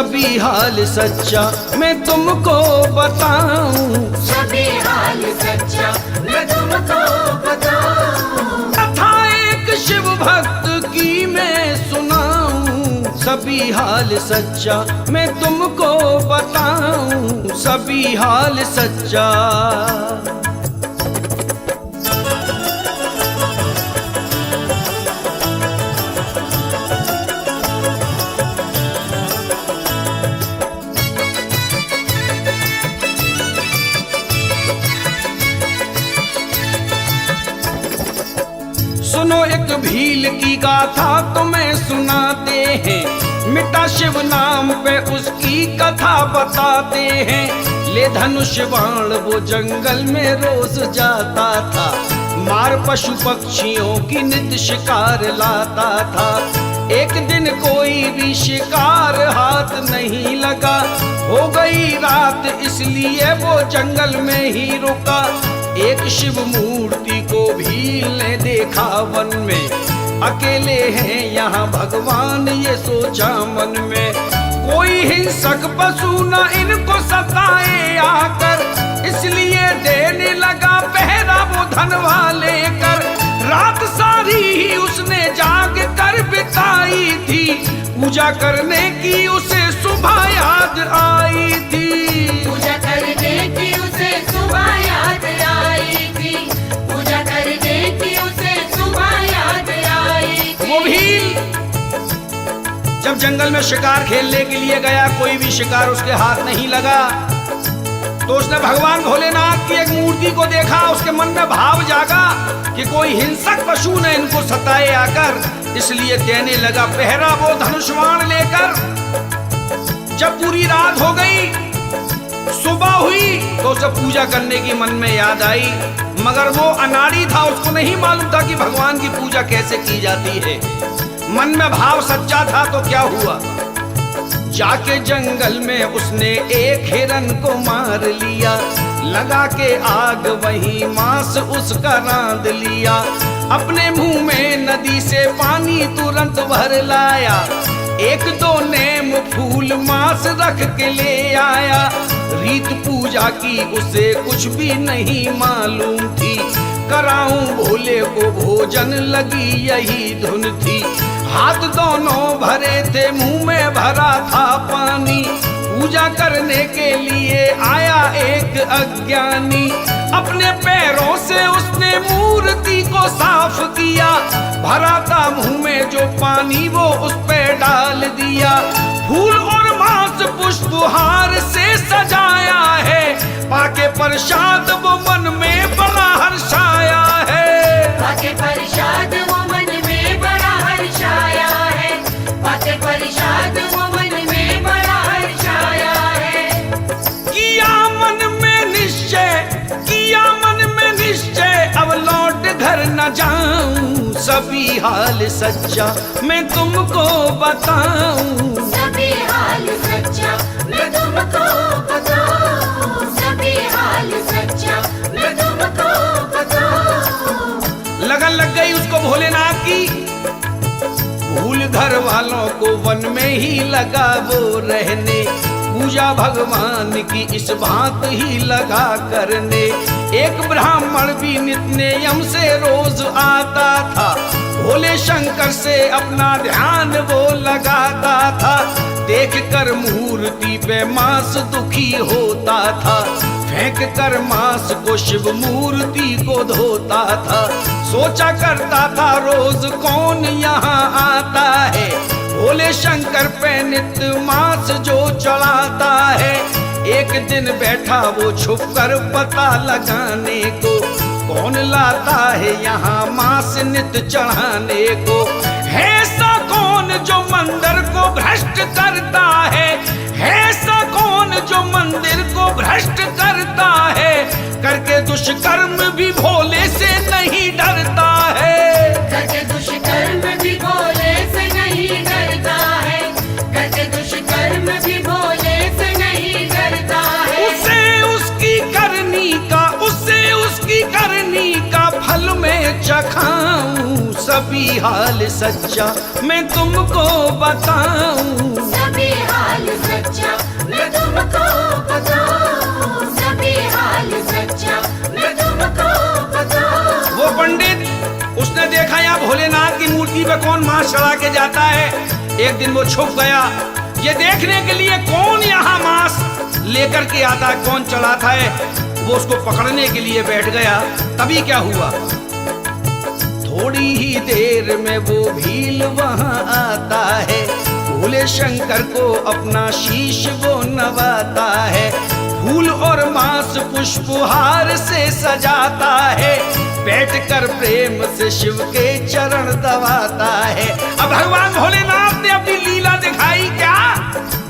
सभी हाल सच्चा मैं तुमको बताऊं, सभी हाल सच्चा मैं तुमको बताऊं। कथा एक शिव भक्त की मैं सुनाऊं, सभी हाल सच्चा मैं तुमको बताऊं, सभी हाल सच्चा। सुनो एक भील की गाथा तुम्हें सुनाते हैं, मिटा शिव नाम पे उसकी कथा बताते हैं। ले धनुष बाण वो जंगल में रोज जाता था, मार पशु पक्षियों की नित शिकार लाता था। एक दिन कोई भी शिकार हाथ नहीं लगा, हो गई रात इसलिए वो जंगल में ही रुका। एक शिव मूर्ति को भील ने देखा वन में, अकेले हैं यहाँ भगवान ये सोचा मन में। कोई हिंसक पशु न इनको सताए आकर, इसलिए देने लगा पहरा वो धनवा लेकर। रात सारी ही उसने जाग कर बिताई थी, पूजा करने की उसे सुबह याद आई थी। पूजा करने की उसे सुबह याद आई थी, पूजा करने की उसे सुबह याद आई थी। वो भील जब जंगल में शिकार खेलने के लिए गया, कोई भी शिकार उसके हाथ नहीं लगा, तो उसने भगवान भोलेनाथ की एक मूर्ति को देखा। उसके मन में भाव जागा कि कोई हिंसक पशु ने इनको सताए आकर, इसलिए देने लगा पहरा वो धनुष बाण लेकर। जब पूरी रात हो गई, सुबह हुई, तो उसे पूजा करने की मन में याद आई, मगर वो अनाड़ी था, उसको नहीं मालूम था कि भगवान की पूजा कैसे की जाती है। मन में भाव सच्चा था तो क्या हुआ, जाके जंगल में उसने एक हिरन को मार लिया, लगा के आग वहीं मांस उसका रांध लिया। अपने मुंह में नदी से पानी तुरंत भर लाया, एक दो नेम फूल मांस रख के ले आया। रीत पूजा की उसे कुछ भी नहीं मालूम थी, कराऊं भोले को भोजन लगी यही धुन थी। हाथ दोनों भरे थे, मुंह में भरा था पानी, पूजा करने के लिए आया एक अज्ञानी। अपने पैरों से उसने मूर्ति को साफ किया, भरा था मुंह में जो पानी वो उस पे डाल दिया। फूल और मांस पुष्पहार से सजाया है, पाके प्रसाद वो मन में बड़ा हर्षाया है। पाके प्रसाद वो मन में बड़ा हर्षाया है, पाके प्रसाद वो मन में बड़ा हर्षाया है। किया मन में निश्चय, किया मन में निश्चय, अब लौट घर न जाऊं, सभी हाल सच्चा मैं तुमको बताऊं। सभी हाल सच्चा मैं तुमको बताऊं, सभी हाल सच्चा मैं तुमको बताऊं। लगन लग गई उसको भोलेनाथ की, भूल घर वालों को वन में ही लगा वो रहने, पूजा भगवान की इस बात ही लगा करने। एक ब्राह्मण भी नित्य यम से रोज आता था, भोले शंकर से अपना ध्यान वो लगाता था। देख कर मूर्ति पे मांस दुखी होता था, फेंक कर मांस को शिव मूर्ति को धोता था। सोचा करता था रोज कौन यहाँ आता है, भोले शंकर पे नित्य मांस जो चढ़ाता है। एक दिन बैठा वो छुप कर पता लगाने को, कौन लाता है यहाँ मांस नित्य चढ़ाने को। है सा कौन जो मंदिर को भ्रष्ट करता है, है सा कौन जो मंदिर को भ्रष्ट करता है, करके दुष्कर्म भी भोले से नहीं डरता है। करके दुष्कर्म भी भोले से नहीं डरता है, करके दुष्कर्म भी भोले से नहीं डरता है। उसे उसकी करनी का, उसे उसकी करनी का फल में चखाऊं, सभी हाल सच्चा मैं तुमको बताऊं। सभी हाल हाल सच्चा मैं तुमको बताऊं, सभी हाल सच्चा मैं तुमको बताऊं। वो पंडित उसने देखा या भोलेनाथ की मूर्ति पे कौन मांस चढ़ा के जाता है। एक दिन वो छुप गया ये देखने के लिए कौन यहाँ मांस लेकर के आता है, कौन चढ़ाता है। वो उसको पकड़ने के लिए बैठ गया। तभी क्या हुआ, थोड़ी ही देर में वो भील वहां आता है। भोले शंकर को अपना शीश वो नवाता है। फूल और मांस पुष्पहार से सजाता है। बैठकर प्रेम से शिव के चरण दबाता है। अब भगवान भोलेनाथ ने अपनी लीला दिखाई क्या।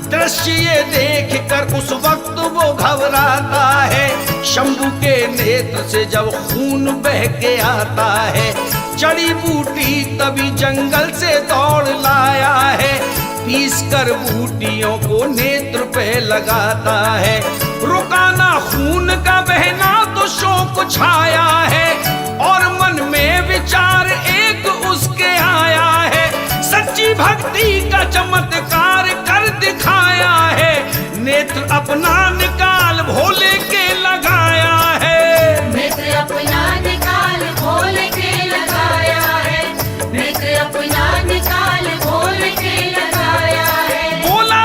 दृश्य ये देख कर उस वक्त वो घबराता है। शंभू के नेत्र से जब खून बह के आता है। जड़ी बूटी तभी जंगल से दौड़ लाया है। पीस कर बूटियों को नेत्र पे लगाता है। रुकाना खून का बहना तो शोक छाया है। और मन में विचार एक उसके आया है। सच्ची भक्ति का चमत्कार कर दिखाया है। नेत्र अपना निकाल भोले के लगाया है। नेत्र अपना निकाल भोले के लगाया है। नेत्र अपना निकाल भोले के लगाया है। बोला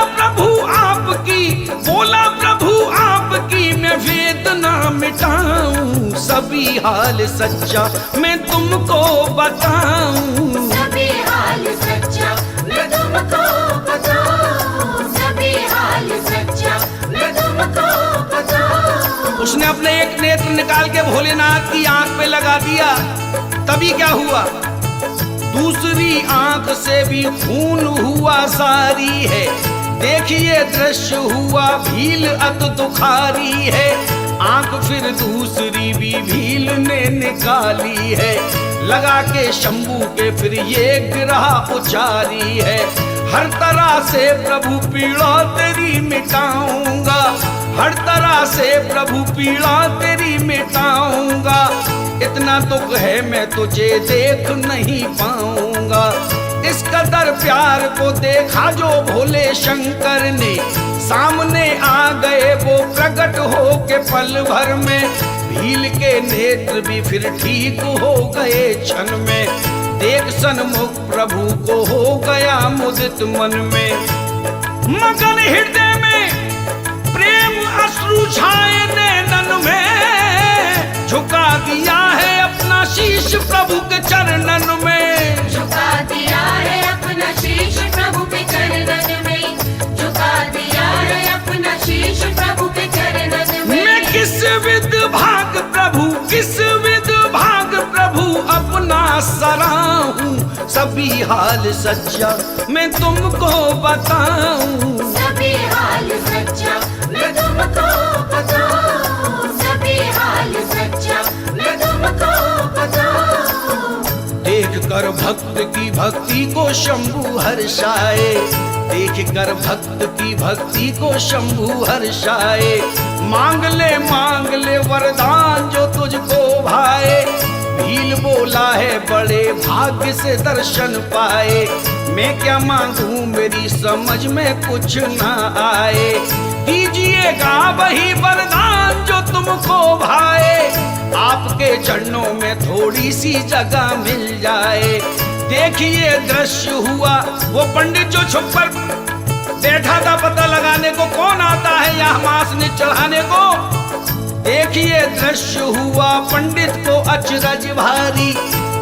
प्रभु आपकी मैं वेदना मिटाऊं। सभी हाल सच्चा मैं तुमको बताऊं। सभी हाल सच्चा मैं तुमको बताऊं। सभी हाल सच्चा मैं तुमको बताऊं। उसने अपने एक नेत्र निकाल के भोलेनाथ की आंख पे लगा दिया। तभी क्या हुआ, दूसरी आंख से भी खून हुआ सारी है। देखिए दृश्य हुआ भील अत दुखारी है। आंख फिर दूसरी भी भील ने निकाली है। लगा के शंभू के फिर ये गिरह उचारी है। हर तरह से प्रभु पीड़ा तेरी मिटाऊंगा। हर तरह से प्रभु पीड़ा तेरी मिटाऊंगा। इतना दुख है मैं तुझे देख नहीं पाऊंगा। इस कदर प्यार को देखा जो भोले शंकर ने। सामने आ गए वो प्रकट हो के पल भर में। भील के नेत्र भी फिर ठीक हो गए क्षण में। देख सन्मुख प्रभु को हो गया मुदित मन में। मगन हृदय में प्रेम अश्रु छाए नैनन में। झुका दिया है अपना शीश प्रभु के चरणन में। झुका दिया है अपना शीश प्रभु के चरणन में। झुका दिया है अपना शीश प्रभु के चरणन में। मैं किस विध भाग प्रभु अपना सराहूं। सभी हाल सच्चा मैं तुमको बताऊं। सभी हाल सच्चा मैं तुमको बताऊं। सभी हाल सच्चा मैं तुमको बताऊं। देख कर भक्त की भक्ति को शंभू हर्षाए। देख कर भक्त की भक्ति को शंभू हर्षाए। मांग ले वरदान जो तुझको भाए। भील बोला है बड़े भाग्य से दर्शन पाए। मैं क्या मांगूं मेरी समझ में कुछ ना आए। दीजिएगा वही वरदान जो तुमको भाए। आपके चरणों में थोड़ी सी जगह मिल जाए। देखिए दृश्य हुआ वो पंडित जो छुप कर बैठा था पता लगाने को कौन आता है यहाँ मांस ने चढ़ाने को। देखिए दृश्य हुआ पंडित को अचरज भारी।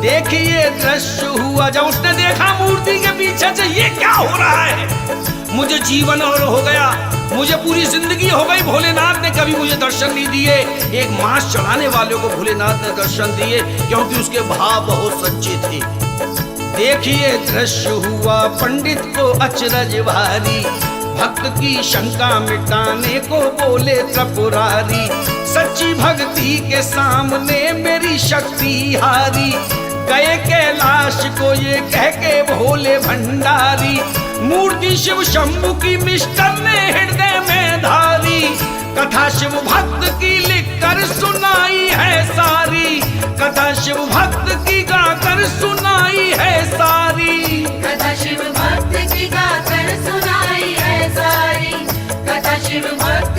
देखिए दृश्य हुआ जब उसने देखा मूर्ति के पीछे से ये क्या हो रहा है। मुझे जीवन और हो गया, मुझे पूरी जिंदगी हो गई। भोलेनाथ ने कभी मुझे दर्शन नहीं दिए। एक मांस चढ़ाने वाले को भोलेनाथ ने दर्शन दिए क्योंकि उसके भाव बहुत सच्चे थे। देखिए दृश्य हुआ पंडित को अचरज भारी। भक्त की शंका मिटाने को बोले त्रिपुरारी। सच्ची भक्ति के सामने मेरी शक्ति हारी। गए कैलाश को ये कह के भोले भंडारी। मूर्ति शिव शंभु की मिस्टर ने हृदय में धारी। कथा शिव भक्त की लिख कर सुनाई है सारी। कथा शिव भक्त की गाकर सुनाई है सारी। कथा शिव भक्त की गाकर सुनाई है सारी।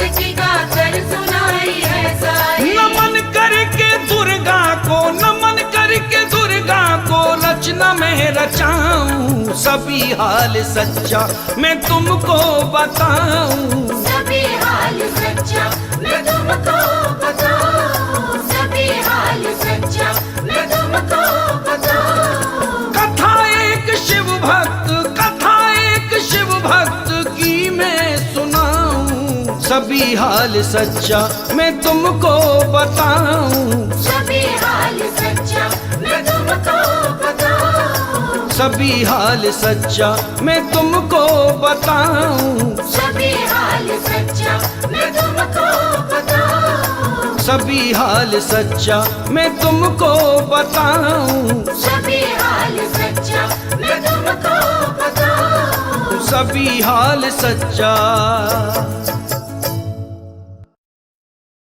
की गाकर सुनाई है सारी। नमन करके दुर्गा को, नमन करके दुर्गा को रचना में रचाऊं, सभी हाल सच्चा मैं तुमको बताऊं। सभी हाल सच्चा मैं तुमको बताऊं, सभी हाल सच्चा मैं तुमको बताऊं। कथा एक शिव भक्त, कथा एक शिव भक्त की मैं सुनाऊं, सभी हाल सच्चा मैं तुमको बताऊं। सभी हाल सच्चा मैं तुमको बताऊं, सभी हाल सच्चा मैं तुमको बताऊं। सभी हाल सच्चा मैं तुमको बताऊं, सभी हाल सच्चा मैं तुमको बताऊं। सभी हाल सच्चा मैं तुमको बताऊं। सभी हाल सच्चा।